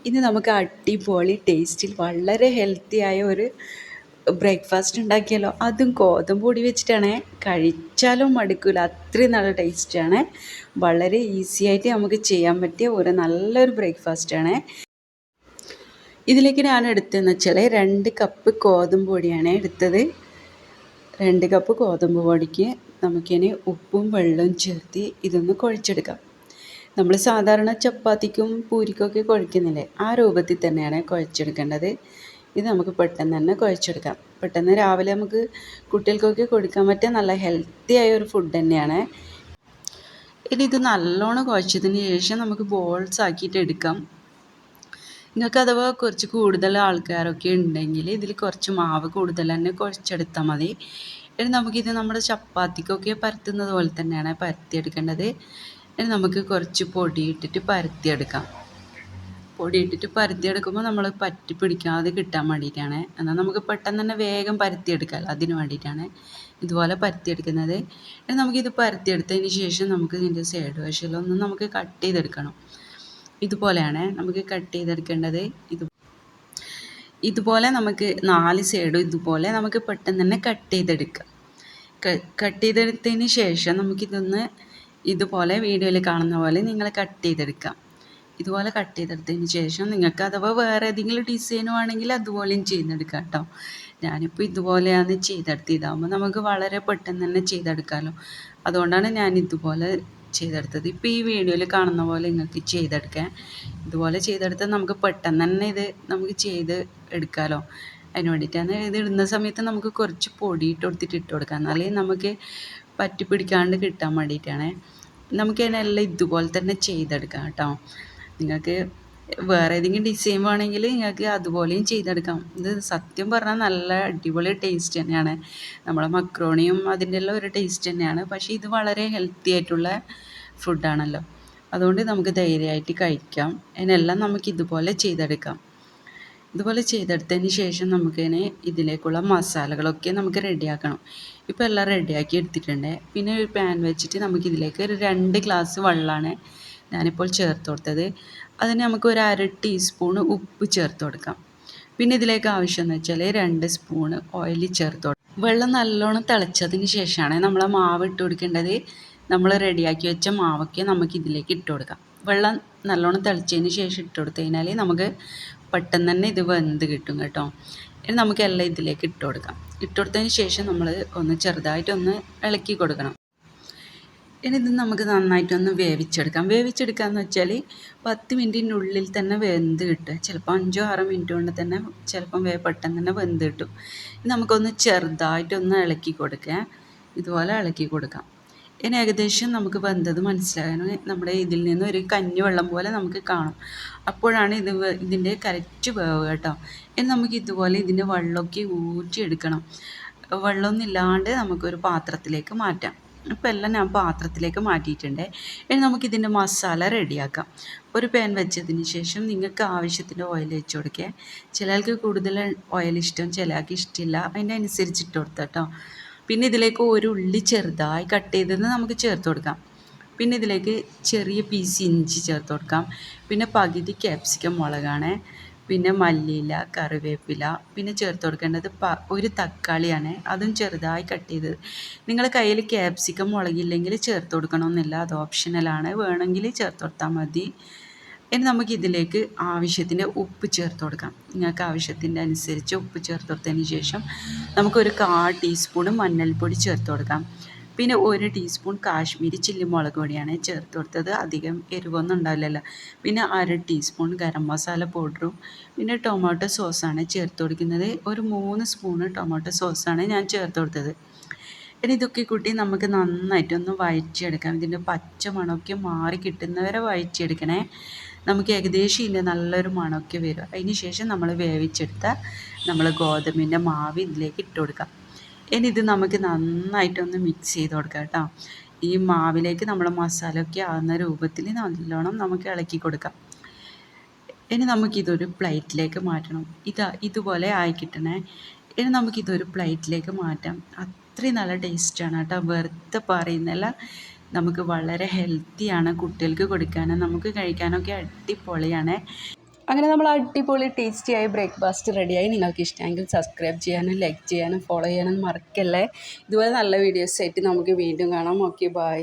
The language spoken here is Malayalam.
ഇന്ന് നമുക്ക് അടിപൊളി ടേസ്റ്റിൽ വളരെ ഹെൽത്തിയായ ഒരു ബ്രേക്ക്ഫാസ്റ്റ് ഉണ്ടാക്കിയാലോ. അതും ഗോതമ്പ് പൊടി വെച്ചിട്ടാണ്. കഴിച്ചാലും മടുക്കില്ല, അത്രയും നല്ല ടേസ്റ്റാണ്. വളരെ ഈസി ആയിട്ട് നമുക്ക് ചെയ്യാൻ പറ്റിയ ഒരു നല്ലൊരു ബ്രേക്ക്ഫാസ്റ്റാണ്. ഇതിലേക്ക് ഞാൻ എടുത്തതെന്ന് വെച്ചാൽ 2 കപ്പ് ഗോതമ്പ് പൊടിയാണ് എടുത്തത്. 2 കപ്പ് ഗോതമ്പ് പൊടിക്ക് നമുക്കിനി ഉപ്പും വെള്ളവും ചേർത്ത് ഇതൊന്ന് കുഴച്ചെടുക്കാം. നമ്മൾ സാധാരണ ചപ്പാത്തിക്കും പൂരിക്കൊക്കെ കുഴക്കുന്നില്ലേ, ആ രൂപത്തിൽ തന്നെയാണ് കുഴച്ചെടുക്കേണ്ടത്. ഇത് നമുക്ക് പെട്ടെന്ന് തന്നെ കുഴച്ചെടുക്കാം. പെട്ടെന്ന് രാവിലെ നമുക്ക് കുട്ടികൾക്കൊക്കെ കൊടുക്കാൻ പറ്റിയ നല്ല ഹെൽത്തി ആയ ഒരു ഫുഡ് തന്നെയാണ്. ഇനി ഇത് നല്ലോണം കുഴച്ചതിന് ശേഷം നമുക്ക് ബോൾസ് ആക്കിയിട്ട് എടുക്കാം. നിങ്ങൾക്ക് അഥവാ കുറച്ച് കൂടുതൽ ആൾക്കാരൊക്കെ ഉണ്ടെങ്കിൽ ഇതിൽ കുറച്ച് മാവ് കൂടുതൽ തന്നെ കുഴച്ചെടുത്താൽ മതി. ഇനി നമുക്കിത് നമ്മുടെ ചപ്പാത്തിക്കൊക്കെ പരത്തുന്നത് പോലെ തന്നെയാണ് പരത്തിയെടുക്കേണ്ടത്. ഇനി നമുക്ക് കുറച്ച് പൊടി ഇട്ടിട്ട് പരത്തിയെടുക്കാം. പൊടി ഇട്ടിട്ട് പരത്തിയെടുക്കുമ്പോൾ നമ്മൾ പറ്റി പിടിക്കാതെ കിട്ടാൻ വേണ്ടിയിട്ടാണ്. എന്നാൽ നമുക്ക് പെട്ടെന്ന് തന്നെ വേഗം പരത്തിയെടുക്കാം, അതിന് വേണ്ടിയിട്ടാണ് ഇതുപോലെ പരത്തിയെടുക്കുന്നത്. ഇനി നമുക്കിത് പരത്തിയെടുത്തതിന് ശേഷം നമുക്ക് ഇതിൻ്റെ സൈഡ് വശമൊന്നും നമുക്ക് കട്ട് ചെയ്തെടുക്കണം. ഇതുപോലെയാണ് നമുക്ക് കട്ട് ചെയ്തെടുക്കേണ്ടത്. ഇതുപോലെ നമുക്ക് 4 സൈഡും ഇതുപോലെ നമുക്ക് പെട്ടെന്ന് തന്നെ കട്ട് ചെയ്തെടുക്കാം. കട്ട് ചെയ്തെടുത്തതിന് ശേഷം നമുക്കിതൊന്ന് ഇതുപോലെ വീഡിയോയിൽ കാണുന്ന പോലെ നിങ്ങൾ കട്ട് ചെയ്തെടുക്കാം. ഇതുപോലെ കട്ട് ചെയ്തെടുത്തതിന് ശേഷം നിങ്ങൾക്ക് അഥവാ വേറെ ഏതെങ്കിലും ഡിസൈനും ആണെങ്കിൽ അതുപോലെയും ചെയ്തെടുക്കാം കേട്ടോ. ഞാനിപ്പോൾ ഇതുപോലെയാണ് ചെയ്തെടുത്തത്. ഇതാകുമ്പോൾ നമുക്ക് വളരെ പെട്ടെന്ന് തന്നെ ചെയ്തെടുക്കാമല്ലോ, അതുകൊണ്ടാണ് ഞാൻ ഇതുപോലെ ചെയ്തെടുത്തത്. ഇപ്പോൾ ഈ വീഡിയോയിൽ കാണുന്ന പോലെ നിങ്ങൾക്ക് ചെയ്തെടുക്കാം. ഇതുപോലെ ചെയ്തെടുത്താൽ നമുക്ക് പെട്ടെന്ന് തന്നെ ഇത് നമുക്ക് ചെയ്ത് എടുക്കാമല്ലോ. അതിന് വേണ്ടിയിട്ടാണ്. ഇത് ഇടുന്ന സമയത്ത് നമുക്ക് കുറച്ച് പൊടി ഇട്ട് കൊടുക്കാം, എന്നാലേ നമുക്ക് പറ്റി പിടിക്കാണ്ട് കിട്ടാൻ വേണ്ടിയിട്ടാണ്. നമുക്ക് അതിനെല്ലാം ഇതുപോലെ തന്നെ ചെയ്തെടുക്കാം കേട്ടോ. നിങ്ങൾക്ക് വേറെ ഏതെങ്കിലും ഡിസൈൻ വേണമെങ്കിൽ നിങ്ങൾക്ക് അതുപോലെയും ചെയ്തെടുക്കാം. ഇത് സത്യം പറഞ്ഞാൽ നല്ല അടിപൊളി ടേസ്റ്റ് തന്നെയാണ്. നമ്മളെ മക്രോണിയും അതിൻ്റെ എല്ലാം ഒരു ടേസ്റ്റ് തന്നെയാണ്. പക്ഷേ ഇത് വളരെ ഹെൽത്തി ആയിട്ടുള്ള ഫുഡാണല്ലോ, അതുകൊണ്ട് നമുക്ക് ധൈര്യമായിട്ട് കഴിക്കാം. അതിനെല്ലാം നമുക്ക് ഇതുപോലെ ചെയ്തെടുക്കാം. ഇതുപോലെ ചെയ്തെടുത്തതിന് ശേഷം നമുക്കിതിനെ ഇതിലേക്കുള്ള മസാലകളൊക്കെ നമുക്ക് റെഡിയാക്കണം. ഇപ്പോൾ എല്ലാം റെഡിയാക്കി എടുത്തിട്ടുണ്ട്. പിന്നെ ഒരു പാൻ വെച്ചിട്ട് നമുക്കിതിലേക്ക് ഒരു 2 ഗ്ലാസ് വെള്ളമാണ് ഞാനിപ്പോൾ ചേർത്ത് കൊടുത്തത്. അതിന് നമുക്ക് ഒരു 1/2 ടീസ്പൂൺ ഉപ്പ് ചേർത്ത് കൊടുക്കാം. പിന്നെ ഇതിലേക്ക് ആവശ്യമെന്ന് വെച്ചാൽ 2 സ്പൂണ് ഓയിൽ ചേർത്ത് കൊടുക്കാം. വെള്ളം നല്ലോണം തിളച്ചതിന് ശേഷമാണ് നമ്മൾ ആ മാവ് ഇട്ട് കൊടുക്കേണ്ടത്. നമ്മൾ റെഡിയാക്കി വെച്ച മാവൊക്കെ നമുക്ക് ഇതിലേക്ക് ഇട്ട് കൊടുക്കാം. വെള്ളം നല്ലോണം തിളച്ചതിന് ശേഷം ഇട്ട് കൊടുത്തു കഴിഞ്ഞാൽ നമുക്ക് പെട്ടെന്ന് തന്നെ ഇത് വെന്ത് കിട്ടും കേട്ടോ. ഇനി നമുക്ക് എല്ലാം ഇതിലേക്ക് ഇട്ട് കൊടുക്കാം. ഇട്ട് കൊടുത്തതിന് ശേഷം നമ്മൾ ഒന്ന് ചെറുതായിട്ടൊന്ന് ഇളക്കി കൊടുക്കണം. ഇനി ഇത് നമുക്ക് നന്നായിട്ടൊന്ന് വേവിച്ചെടുക്കുക എന്ന് വെച്ചാൽ 10 മിനിറ്റിനുള്ളിൽ തന്നെ വെന്ത് കിട്ടുക. ചിലപ്പോൾ 5-6 മിനിറ്റ് കൊണ്ട് തന്നെ ചിലപ്പം പെട്ടെന്ന് തന്നെ വെന്ത് കിട്ടും. നമുക്കൊന്ന് ചെറുതായിട്ടൊന്ന് ഇളക്കി കൊടുക്കുക. ഇതുപോലെ ഇളക്കി കൊടുക്കാം. ഇനി ഏകദേശം നമുക്ക് വെന്തത് മനസ്സിലാകാൻ നമ്മുടെ ഇതിൽ നിന്ന് ഒരു കഞ്ഞി വെള്ളം പോലെ നമുക്ക് കാണും. അപ്പോഴാണ് ഇതിൻ്റെ കറക്റ്റ് വേവ് കേട്ടോ. ഇനി നമുക്ക് ഇതുപോലെ ഇതിൻ്റെ വെള്ളമൊക്കെ ഊറ്റിയെടുക്കണം. വെള്ളമൊന്നും ഇല്ലാണ്ട് നമുക്കൊരു പാത്രത്തിലേക്ക് മാറ്റാം. ഇപ്പോൾ എല്ലാം ഞാൻ പാത്രത്തിലേക്ക് മാറ്റിയിട്ടുണ്ട്. ഇനി നമുക്കിതിൻ്റെ മസാല റെഡിയാക്കാം. ഒരു പാൻ വെച്ചതിന് ശേഷം നിങ്ങൾക്ക് ആവശ്യത്തിന് ഓയിൽ വെച്ച് കൊടുക്കുക. ചിലർക്ക് കൂടുതൽ ഓയിൽ ഇഷ്ടം, ചിലർക്ക് ഇഷ്ടമില്ല, അതിൻ്റെ അനുസരിച്ച് ഇട്ട് കൊടുത്താൽ കേട്ടോ. പിന്നെ ഇതിലേക്ക് ഒരു ഉള്ളി ചെറുതായി കട്ട് ചെയ്തത് നമുക്ക് ചേർത്ത് കൊടുക്കാം. പിന്നെ ഇതിലേക്ക് ചെറിയ പീസ് ഇഞ്ചി ചേർത്ത് കൊടുക്കാം. പിന്നെ പകുതി ക്യാപ്സിക്കം മുളകാണ്. പിന്നെ മല്ലിയില, കറിവേപ്പില. പിന്നെ ചേർത്ത് കൊടുക്കേണ്ടത് ഒരു തക്കാളിയാണ്, അതും ചെറുതായി കട്ട് ചെയ്തത്. നിങ്ങളുടെ കയ്യിൽ ക്യാപ്സിക്കം മുളകില്ലെങ്കിൽ ചേർത്ത് കൊടുക്കണമെന്നില്ല, അത് ഓപ്ഷണലാണ്, വേണമെങ്കിൽ ചേർത്ത് കൊടുത്താൽ മതി. ഇനി നമുക്കിതിലേക്ക് ആവശ്യത്തിന് ഉപ്പ് ചേർത്ത് കൊടുക്കാം. നിങ്ങൾക്ക് ആവശ്യത്തിൻ്റെ അനുസരിച്ച് ഉപ്പ് ചേർത്ത് കൊടുത്തതിന് ശേഷം നമുക്കൊരു 1/4 ടീസ്പൂൺ മഞ്ഞൾപ്പൊടി ചേർത്ത് കൊടുക്കാം. പിന്നെ 1 ടീസ്പൂൺ കാശ്മീരി ചില്ലി മുളക് പൊടിയാണ് ചേർത്ത് കൊടുത്തത്. അധികം എരിവൊന്നും ഉണ്ടാവില്ലല്ലോ. പിന്നെ 1/2 ടീസ്പൂൺ ഗരം മസാല പൗഡറും പിന്നെ ടൊമാറ്റോ സോസാണ് ചേർത്ത് കൊടുക്കുന്നത്. ഒരു 3 സ്പൂണ് ടൊമാറ്റോ സോസാണ് ഞാൻ ചേർത്ത് കൊടുത്തത്. ഇനി ഇതൊക്കെ കൂട്ടി നമുക്ക് നന്നായിട്ടൊന്ന് വഴറ്റിയെടുക്കാം. ഇതിൻ്റെ പച്ച മണമൊക്കെ മാറി കിട്ടുന്നവരെ വഴറ്റിയെടുക്കണേ. നമുക്ക് ഏകദേശം ഇതിൻ്റെ നല്ലൊരു മണമൊക്കെ വരും. അതിന് ശേഷം നമ്മൾ വേവിച്ചെടുത്ത നമ്മൾ ഗോതമ്പിൻ്റെ മാവ് ഇതിലേക്ക് ഇട്ട് കൊടുക്കാം. ഇനി ഇത് നമുക്ക് നന്നായിട്ടൊന്ന് മിക്സ് ചെയ്ത് കൊടുക്കാം കേട്ടോ. ഈ മാവിലേക്ക് നമ്മൾ മസാലയൊക്കെ ആകുന്ന രൂപത്തിൽ നല്ലോണം നമുക്ക് ഇളക്കി കൊടുക്കാം. ഇനി നമുക്കിതൊരു പ്ലേറ്റിലേക്ക് മാറ്റണം. ഇതുപോലെ ആയി കിട്ടണേ. ഇനി നമുക്കിതൊരു പ്ലേറ്റിലേക്ക് മാറ്റാം. അത്രയും നല്ല ടേസ്റ്റാണ് കേട്ടോ, വെറുതെ പറയുന്നില്ല. നമുക്ക് വളരെ ഹെൽത്തിയാണ്, കുട്ടികൾക്ക് കൊടുക്കാനും നമുക്ക് കഴിക്കാനൊക്കെ അടിപൊളിയാണ്. അങ്ങനെ നമ്മൾ അടിപൊളി ടേസ്റ്റിയായി ബ്രേക്ക്ഫാസ്റ്റ് റെഡിയായി. നിങ്ങൾക്ക് ഇഷ്ടമെങ്കിൽ സബ്സ്ക്രൈബ് ചെയ്യാനും ലൈക്ക് ചെയ്യാനും ഫോളോ ചെയ്യാനും മറക്കല്ലേ. ഇതുപോലെ നല്ല വീഡിയോസ് ആയിട്ട് നമുക്ക് വീണ്ടും കാണാം. Okay, by.